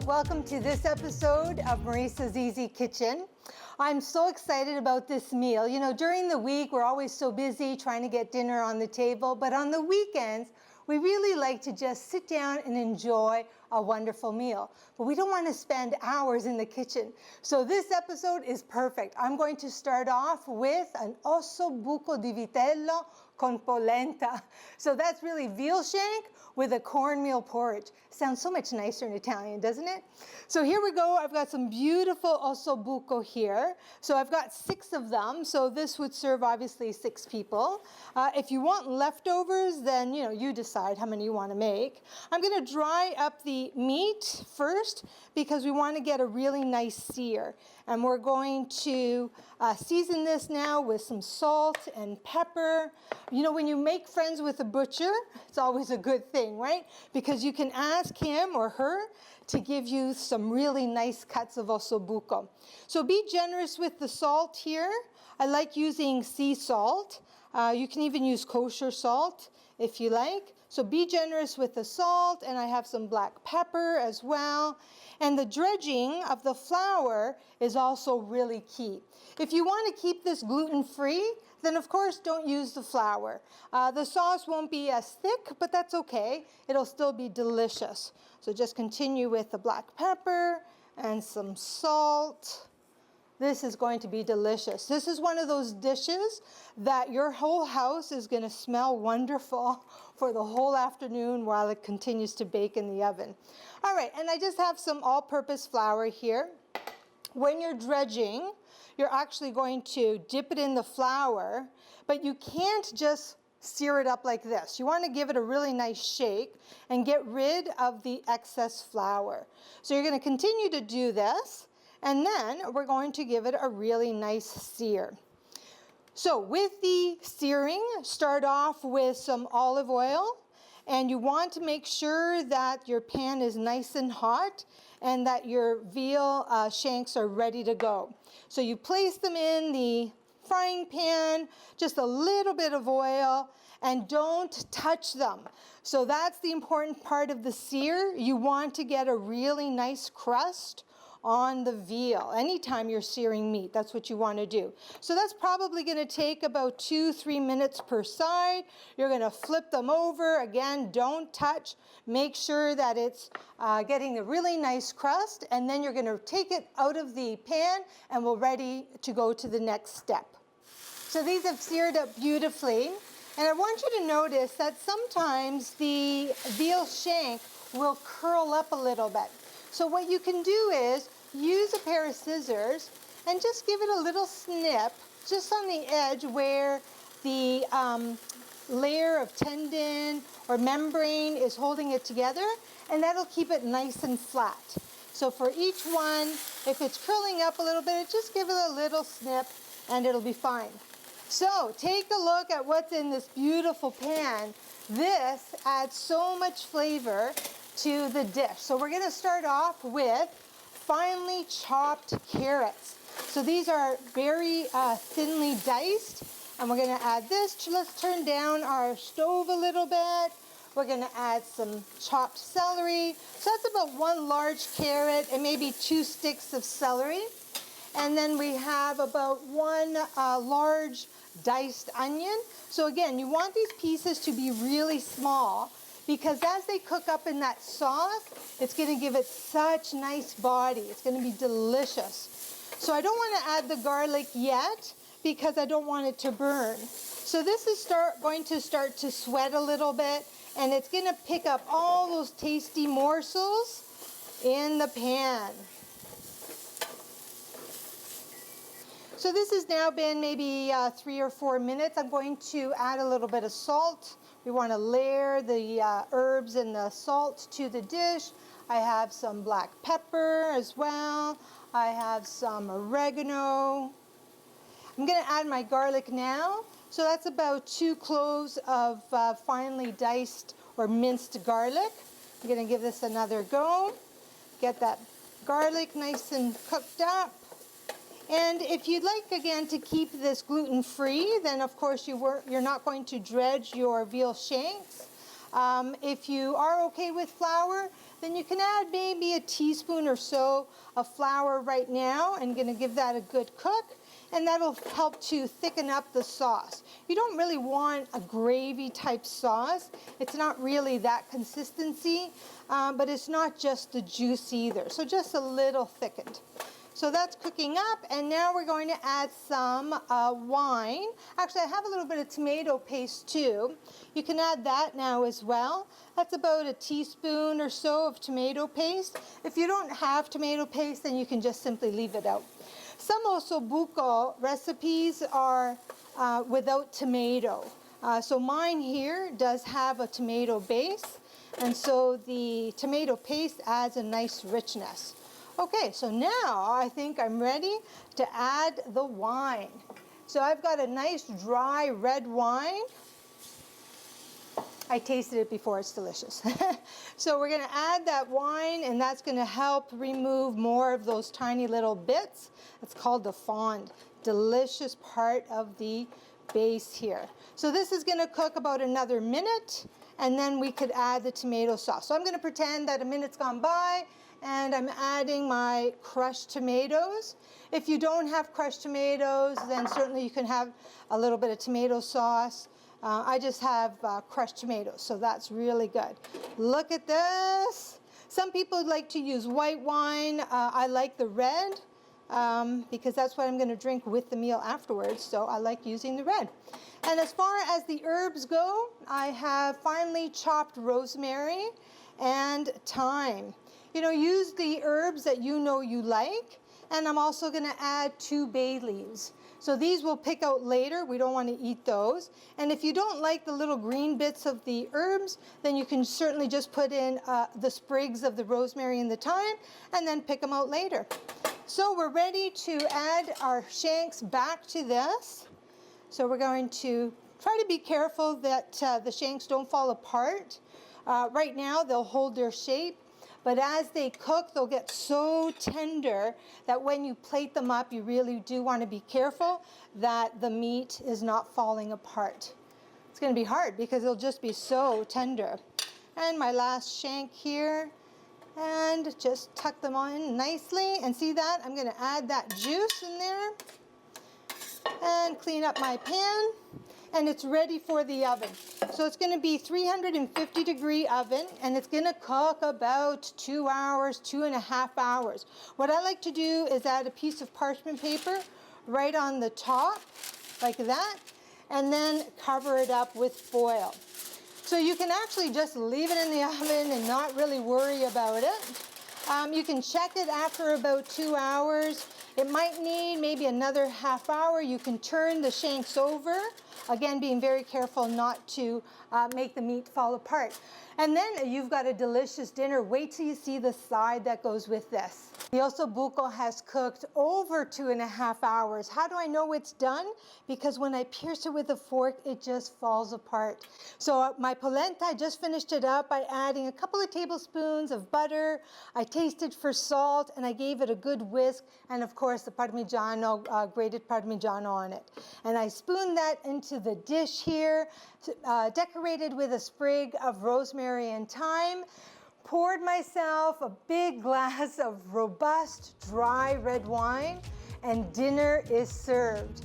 welcome to this episode of Marisa's Easy Kitchen. I'm so excited about this meal. You know, during the week, we're always so busy trying to get dinner on the table, but on the weekends, we really like to just sit down and enjoy a wonderful meal. But we don't want to spend hours in the kitchen. So this episode is perfect. I'm going to start off with an osso buco di vitello con polenta. So that's really veal shank with a cornmeal porridge. Sounds so much nicer in Italian, doesn't it? So here we go. I've got some beautiful osso buco here. So I've got 6 of them. So this would serve obviously 6 people. If you want leftovers, then you decide how many you want to make. I'm going to dry up the meat first because we want to get a really nice sear. And we're going to season this now with some salt and pepper. You know, when you make friends with a butcher, it's always a good thing, right? Because you can ask him or her to give you some really nice cuts of osso buco. So be generous with the salt here. I like using sea salt. You can even use kosher salt if you like. So be generous with the salt, and I have some black pepper as well. And the dredging of the flour is also really key. If you want to keep this gluten-free, then of course don't use the flour. The sauce won't be as thick, but that's okay. It'll still be delicious. So just continue with the black pepper and some salt. This is going to be delicious. This is one of those dishes that your whole house is going to smell wonderful for the whole afternoon while it continues to bake in the oven. All right, and I just have some all-purpose flour here. When you're dredging, you're actually going to dip it in the flour, but you can't just sear it up like this. You want to give it a really nice shake and get rid of the excess flour. So you're going to continue to do this. And then we're going to give it a really nice sear. So with the searing, start off with some olive oil. And you want to make sure that your pan is nice and hot and that your veal shanks are ready to go. So you place them in the frying pan, just a little bit of oil, and don't touch them. So that's the important part of the sear. You want to get a really nice crust on the veal. Anytime you're searing meat, that's what you want to do. So that's probably going to take about 2-3 minutes per side. You're going to flip them over. Again, don't touch. Make sure that it's getting a really nice crust, and then you're going to take it out of the pan and we're ready to go to the next step. So these have seared up beautifully, and I want you to notice that sometimes the veal shank will curl up a little bit. So what you can do is use a pair of scissors and just give it a little snip just on the edge where the layer of tendon or membrane is holding it together, and that'll keep it nice and flat. So for each one, if it's curling up a little bit, just give it a little snip and it'll be fine. So take a look at what's in this beautiful pan. This adds so much flavor to the dish. So we're going to start off with finely chopped carrots. So these are very thinly diced, and we're going to add this. Let's turn down our stove a little bit. We're going to add some chopped celery. So that's about 1 large carrot and maybe 2 sticks of celery. And then we have about 1 large diced onion. So again, you want these pieces to be really small, because as they cook up in that sauce, it's going to give it such nice body. It's going to be delicious. So I don't want to add the garlic yet because I don't want it to burn. So this is going to start to sweat a little bit, and it's going to pick up all those tasty morsels in the pan. So this has now been maybe 3 or 4 minutes. I'm going to add a little bit of salt. We want to layer the herbs and the salt to the dish. I have some black pepper as well. I have some oregano. I'm going to add my garlic now. So that's about 2 cloves of finely diced or minced garlic. I'm going to give this another go. Get that garlic nice and cooked up. And if you'd like, again, to keep this gluten-free, then of course you're not going to dredge your veal shanks. If you are okay with flour, then you can add maybe a teaspoon or so of flour right now, and gonna give that a good cook, and that'll help to thicken up the sauce. You don't really want a gravy type sauce. It's not really that consistency, but it's not just the juice either. So just a little thickened. So that's cooking up, and now we're going to add some wine. Actually, I have a little bit of tomato paste too. You can add that now as well. That's about a teaspoon or so of tomato paste. If you don't have tomato paste, then you can just simply leave it out. Some osso buco recipes are without tomato. So mine here does have a tomato base, and so the tomato paste adds a nice richness. Okay, so now I think I'm ready to add the wine. So I've got a nice dry red wine. I tasted it before, it's delicious. So we're gonna add that wine, and that's gonna help remove more of those tiny little bits. It's called the fond, delicious part of the base here. So this is gonna cook about another minute, and then we could add the tomato sauce. So I'm gonna pretend that a minute's gone by, and I'm adding my crushed tomatoes. If you don't have crushed tomatoes, then certainly you can have a little bit of tomato sauce. I just have crushed tomatoes, so that's really good. Look at this. Some people like to use white wine. I like the red because that's what I'm gonna drink with the meal afterwards, so I like using the red. And as far as the herbs go, I have finely chopped rosemary and thyme. You know, use the herbs that you know you like, and I'm also gonna add 2 bay leaves. So these we'll pick out later, we don't wanna eat those. And if you don't like the little green bits of the herbs, then you can certainly just put in the sprigs of the rosemary and the thyme, and then pick them out later. So we're ready to add our shanks back to this. So we're going to try to be careful that the shanks don't fall apart. Right now they'll hold their shape, but as they cook, they'll get so tender that when you plate them up, you really do want to be careful that the meat is not falling apart. It's going to be hard because they'll just be so tender. And my last shank here, and just tuck them in nicely. And see that? I'm going to add that juice in there and clean up my pan. And it's ready for the oven. So it's gonna be 350-degree oven, and it's gonna cook about 2 hours, 2.5 hours. What I like to do is add a piece of parchment paper right on the top, like that, and then cover it up with foil. So you can actually just leave it in the oven and not really worry about it. You can check it after about 2 hours. It might need maybe another half hour. You can turn the shanks over, again being very careful not to make the meat fall apart. And then you've got a delicious dinner. Wait till you see the side that goes with this. The osso buco has cooked over 2.5 hours. How do I know it's done? Because when I pierce it with a fork, it just falls apart. So my polenta, I just finished it up by adding a couple of tablespoons of butter. I tasted for salt, and I gave it a good whisk, and of course the parmigiano, grated parmigiano on it. And I spooned that into the dish here, decorated with a sprig of rosemary and thyme. Poured myself a big glass of robust, dry red wine, and dinner is served.